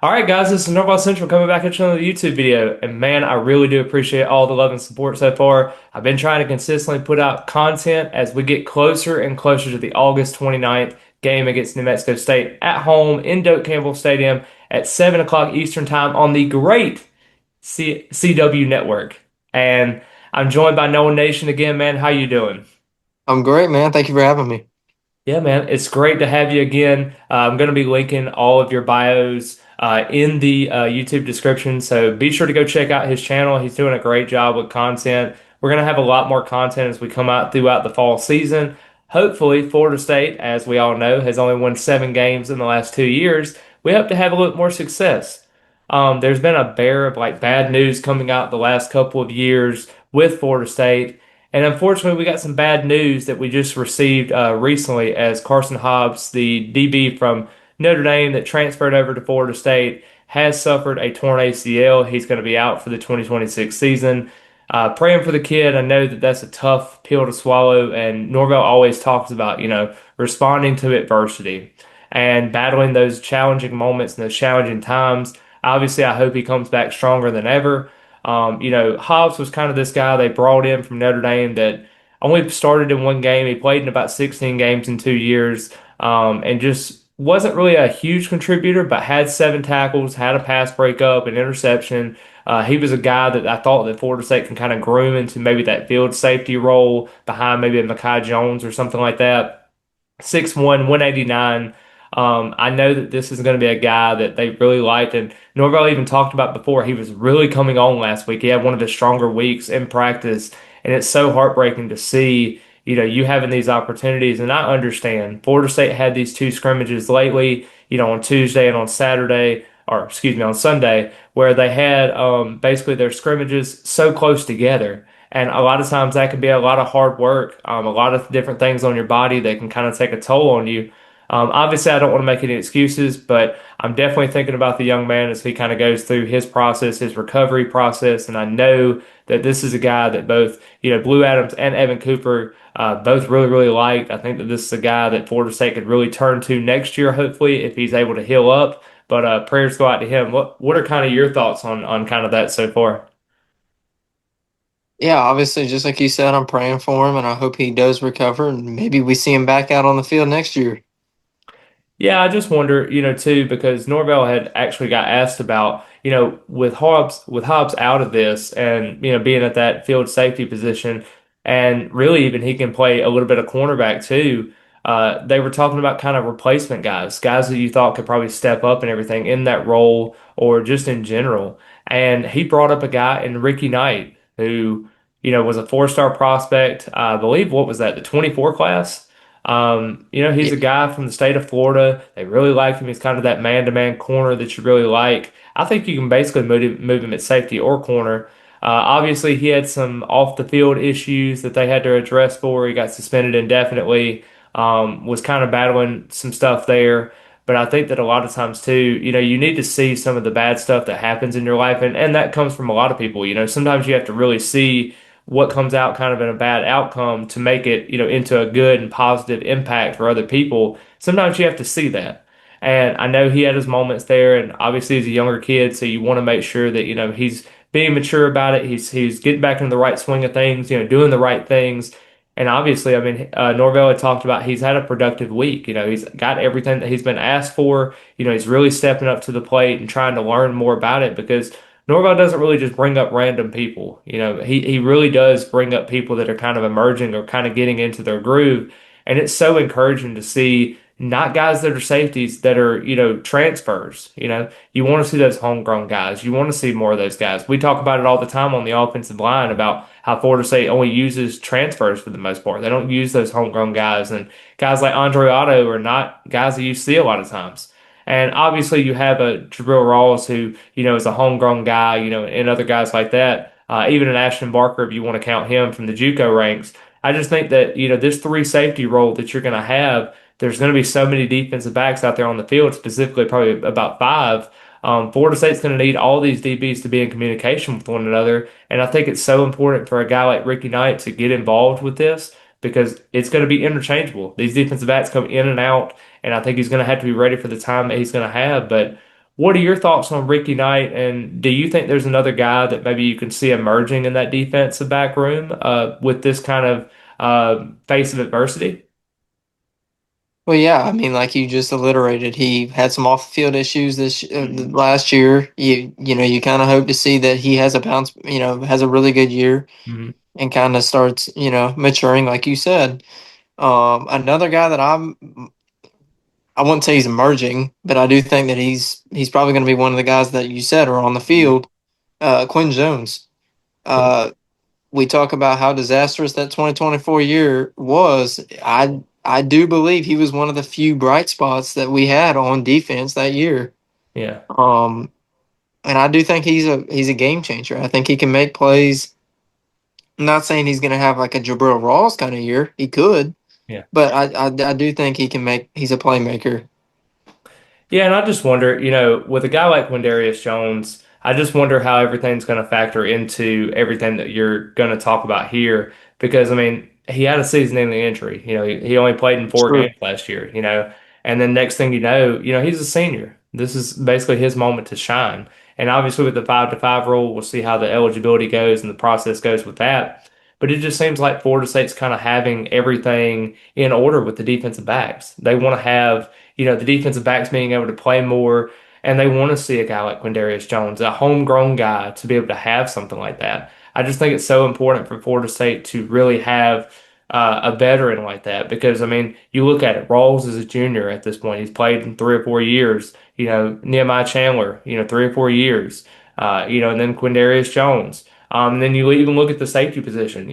All right, guys, this is Norval Central coming back at you on the YouTube video. And man, I really do appreciate all the love and support so far. I've been trying to consistently put out content as we get closer and closer to the August 29th game against New Mexico State at home in Doak Campbell Stadium at 7 o'clock Eastern Time on the great CW network. And I'm joined by Noah Nation again, man. How you doing? I'm great, man. Thank you for having me. Yeah, man, it's great to have you again. I'm going to be linking all of your bios in the YouTube description, so be sure to go check out his channel. He's doing a great job with content. We're going to have a lot more content as we come out throughout the fall season. Hopefully, Florida State, as we all know, has only won 7 games in the last 2 years. We hope to have a little more success. There's been a bear of like bad news coming out the last couple of years with Florida State. And unfortunately, we got some bad news that we just received recently as Carson Hobbs, the DB from Notre Dame that transferred over to Florida State, has suffered a torn ACL. He's going to be out for the 2026 season. Praying for the kid. I know that that's a tough pill to swallow, and Norvell always talks about, responding to adversity and battling those challenging moments and those challenging times. Obviously, I hope he comes back stronger than ever. Hobbs was kind of this guy they brought in from Notre Dame that only started in 1 game. He played in about 16 games in 2 years, and just wasn't really a huge contributor, but had 7 tackles, had a pass breakup, an interception. He was a guy that I thought that Florida State can kind of groom into maybe that field safety role behind maybe a Mekhi Jones or something like that. 6'1", 189. I know that this is going to be a guy that they really liked, and Norvell even talked about before. He was really coming on last week. He had one of his stronger weeks in practice, and it's so heartbreaking to see, you having these opportunities. And I understand Florida State had these 2 scrimmages lately, on Tuesday and on Saturday, or excuse me, on Sunday, where they had basically their scrimmages so close together. And a lot of times that can be a lot of hard work, a lot of different things on your body that can kind of take a toll on you. Obviously, I don't want to make any excuses, but I'm definitely thinking about the young man as he kind of goes through his process, his recovery process. And I know that this is a guy that both, Blue Adams and Evan Cooper both really, really liked. I think that this is a guy that Florida State could really turn to next year, hopefully, if he's able to heal up. But prayers go out to him. What are kind of your thoughts on kind of that so far? Yeah, obviously, just like you said, I'm praying for him and I hope he does recover and maybe we see him back out on the field next year. Yeah, I just wonder, too, because Norvell had actually got asked about, with Hobbs out of this and, being at that field safety position, and really even he can play a little bit of cornerback too. They were talking about kind of replacement guys that you thought could probably step up and everything in that role or just in general. And he brought up a guy in Ricky Knight who, was a 4-star prospect. I believe, what was that, the 24 class? He's a Yeah, guy from the state of Florida. They really like him. He's kind of that man-to-man corner that you really like. I think you can basically move him at safety or corner. Obviously, he had some off-the-field issues that they had to address for. He got suspended indefinitely. Was kind of battling some stuff there. But I think that a lot of times too, you need to see some of the bad stuff that happens in your life, and that comes from a lot of people. Sometimes you have to really see what comes out kind of in a bad outcome to make it, into a good and positive impact for other people. Sometimes you have to see that. And I know he had his moments there, and obviously he's a younger kid, so you want to make sure that, he's being mature about it. He's getting back into the right swing of things, doing the right things. And obviously, I mean, Norvell had talked about he's had a productive week. He's got everything that he's been asked for. He's really stepping up to the plate and trying to learn more about it because Norvell doesn't really just bring up random people. He really does bring up people that are kind of emerging or kind of getting into their groove. And it's so encouraging to see not guys that are safeties that are, transfers. You want to see those homegrown guys. You want to see more of those guys. We talk about it all the time on the offensive line about how Florida State only uses transfers for the most part. They don't use those homegrown guys. And guys like Andre Otto are not guys that you see a lot of times. And obviously, you have a Jabril Rawls who, is a homegrown guy, and other guys like that. Even an Ashton Barker, if you want to count him from the JUCO ranks. I just think that, this 3 safety role that you're going to have, there's going to be so many defensive backs out there on the field, specifically probably about 5. Florida State's going to need all these DBs to be in communication with one another. And I think it's so important for a guy like Ricky Knight to get involved with this because it's going to be interchangeable. These defensive backs come in and out, and I think he's going to have to be ready for the time that he's going to have. But What are your thoughts on Ricky Knight? And do you think there's another guy that maybe you can see emerging in that defensive back room with this kind of face of adversity? Well, yeah, I mean, like you just alliterated, he had some off the field issues this Hmm. last year. You know, you kind of hope to see that he has a bounce, has a really good year Hmm. and kind of starts, maturing, like you said. Another guy that I wouldn't say he's emerging, but I do think that he's probably going to be one of the guys that you said are on the Hmm. field. Quinn Jones. Yeah. Uh, we talk about how disastrous that 2024 year was. I do believe he was one of the few bright spots that we had on defense that year. Yeah. Um, and I do think he's a game changer. I think he can make plays. I'm not saying he's going to have like a Jabril Rawls kind of year. He could, Yeah. but I do think he can make. He's a playmaker Yeah, and I just wonder, with a guy like Quindarius Jones, I just wonder how everything's going to factor into everything that you're going to talk about here. Because, I mean, he had a season-ending injury. He only played in four True. games last year, and then next thing he's a senior. This is basically his moment to shine. And obviously, with the 5-5 rule, we'll see how the eligibility goes and the process goes with that. But it just seems like Florida State's kind of having everything in order with the defensive backs. They want to have the defensive backs being able to play more, and they want to see a guy like Quindarius Jones, a homegrown guy, to be able to have something like that. I just think it's so important for Florida State to really have a veteran like that because, I mean, you look at it, Rawls is a junior at this point. He's played in 3 or 4 years. Nehemiah Chandler, 3 or 4 years, and then Quindarius Jones. And then you even look at the safety position.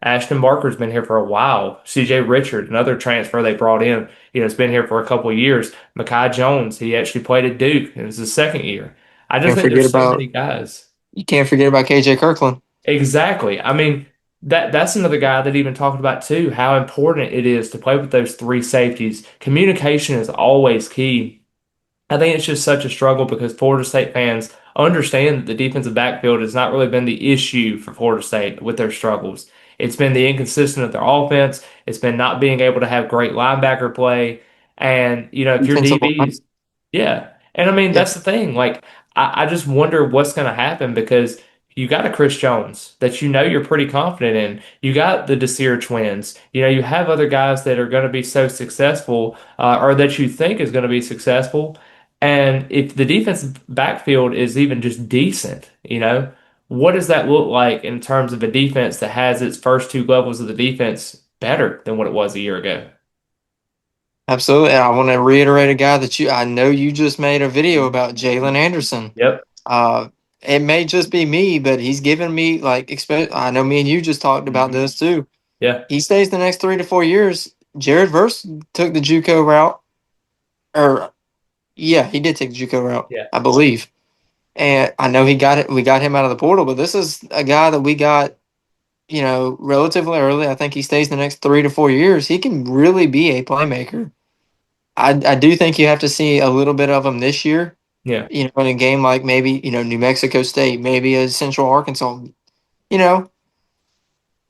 Ashton Barker's been here for a while. CJ Richard, another transfer they brought in, has been here for a couple of years. Makai Jones, he actually played at Duke. It was his second year. I just Can't think forget there's so many about guys. you can't forget about KJ Kirkland. Exactly. I mean, that's another guy that even talked about too, how important it is to play with those three safeties. Communication is always key. I think it's just such a struggle because Florida State fans understand that the defensive backfield has not really been the issue for Florida State with their struggles. It's been the inconsistent of their offense. It's been not being able to have great linebacker play. And, if your Defensive line. DBs, yeah. And I mean, Yeah, that's the thing. Like, I just wonder what's going to happen because you got a Chris Jones that you're pretty confident in. You got the Desir twins. You have other guys that are going to be so successful or that you think is going to be successful. And if the defensive backfield is even just decent, what does that look like in terms of a defense that has its first two levels of the defense better than what it was a year ago? absolutely. And I want to reiterate a guy that I know you just made a video Mhm. about, Jalen Anderson. Yep. Uh, it may just be me, but he's given me like I know me and you just talked about Mhm. this too. Yeah. He stays the next 3 to 4 years. Jared Verse took the JUCO route, or yeah, he did take the JUCO route, Yeah. I believe. And I know he got it. We got him out of the portal, but this is a guy that we got, relatively early. I think he stays the next 3 to 4 years. He can really be a playmaker. I do think you have to see a little bit of him this year. Yeah. In a game like maybe New Mexico State, maybe a Central Arkansas. You know,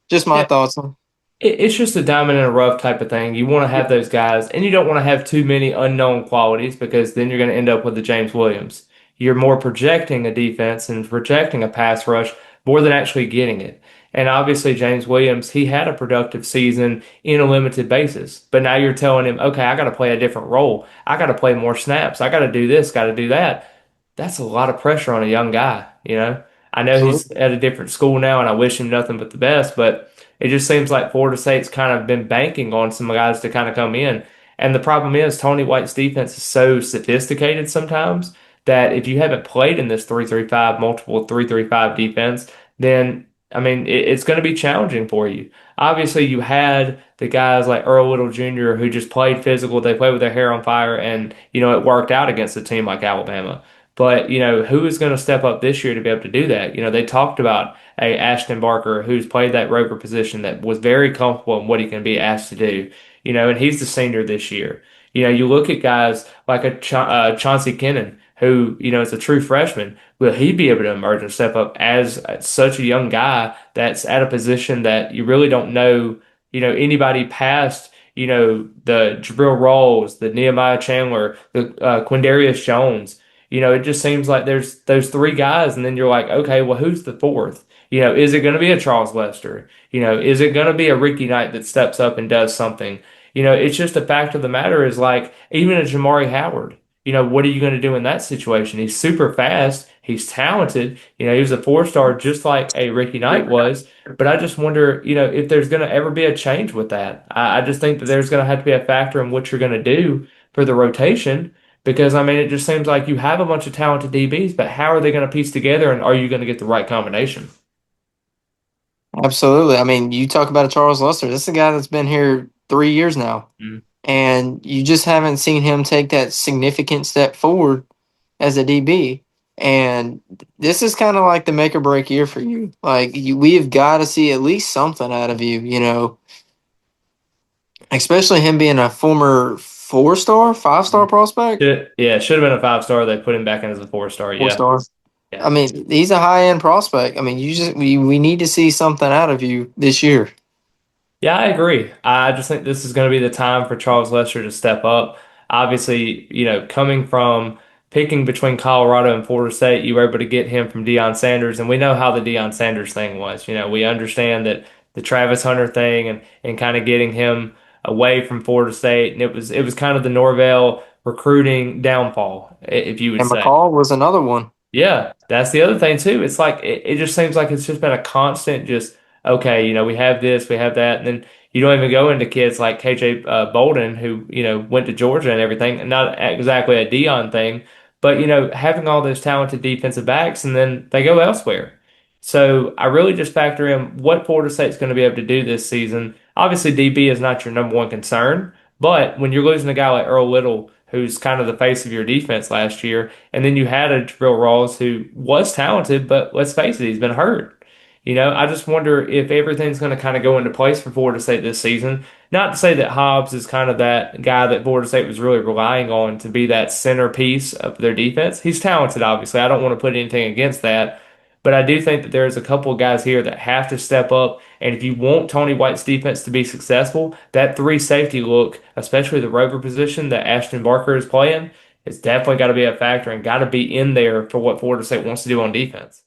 just my Yeah. thoughts on. It's just a diamond in a rough type of thing. You want to have those guys, and you don't want to have too many unknown qualities because then you're going to end up with the James Williams. You're more projecting a defense and projecting a pass rush more than actually getting it. And obviously, James Williams, he had a productive season in a limited basis. But now you're telling him, okay, I got to play a different role. I got to play more snaps. I got to do this, got to do that. That's a lot of pressure on a young guy. I know he's Absolutely. at a different school now, and I wish him nothing but the best, but it just seems like Florida State's kind of been banking on some guys to kind of come in. And the problem is Tony White's defense is so sophisticated sometimes that if you haven't played in this 3-3-5, multiple 3-3-5 defense, then I mean it's going to be challenging for you. Obviously, you had the guys like Earl Little Jr. who just played physical. They played with their hair on fire, and it worked out against a team like Alabama. But who is going to step up this year to be able to do that? They talked about a Ashton Barker who's played that rover position that was very comfortable in what he can be asked to do. And he's the senior this year. You look at guys like a Chauncey Kennan who is a true freshman. Will he be able to emerge and step up as such a young guy that's at a position that you really don't know, anybody past, the Jabril Rawls, the Nehemiah Chandler, the Quindarius Jones. It just seems like there's those three guys, and then you're like, okay, well, who's the fourth? Is it going to be a Charles Lester? Is it going to be a Ricky Knight that steps up and does something? It's just a fact of the matter is like even a Jamari Howard. What are you going to do in that situation? He's super fast. He's talented. He was a four-star just like a Ricky Knight was. But I just wonder, if there's going to ever be a change with that. I just think that there's going to have to be a factor in what you're going to do for the rotation. Because, I mean, it just seems like you have a bunch of talented DBs, but how are they going to piece together and are you going to get the right combination? Absolutely. I mean, you talk about a Charles Lester. This is a guy that's been here 3 years now, Mm. and you just haven't seen him take that significant step forward as a DB. And this is kind of like the make or break year for you. Like we have got to see at least something out of you. Especially him being a former 4 star, 5 star prospect. Yeah, it should have been a five-star. They put him back in as a four-star. Four Yeah. star. Yeah. I mean, he's a high end prospect. I mean, we need to see something out of you this year. Yeah, I agree. I just think this is going to be the time for Charles Lester to step up. Obviously, coming from picking between Colorado and Florida State, you were able to get him from Deion Sanders, and we know how the Deion Sanders thing was. We understand that the Travis Hunter thing and kind of getting him away from Florida State, and it was kind of the Norvell recruiting downfall, if you would And say. McCall was another one. Yeah, that's the other thing too. It's like it just seems like it's just been a constant just okay, we have this, we have that, and then you don't even go into kids like KJ Bolden who, went to Georgia and everything, and not exactly a Dion thing, but having all those talented defensive backs and then they go elsewhere. So I really just factor in what Florida State's going to be able to do this season. Obviously, DB is not your number one concern, but when you're losing a guy like Earl Little, who's kind of the face of your defense last year, and then you had a Jabril Rawls who was talented, but let's face it, he's been hurt. I just wonder if everything's going to kind of go into place for Florida State this season. Not to say that Hobbs is kind of that guy that Florida State was really relying on to be that centerpiece of their defense. He's talented, obviously. I don't want to put anything against that. But I do think that there's a couple of guys here that have to step up. And if you want Tony White's defense to be successful, that three safety look, especially the rover position that Ashton Barker is playing, it's definitely got to be a factor and got to be in there for what Florida State wants to do on defense.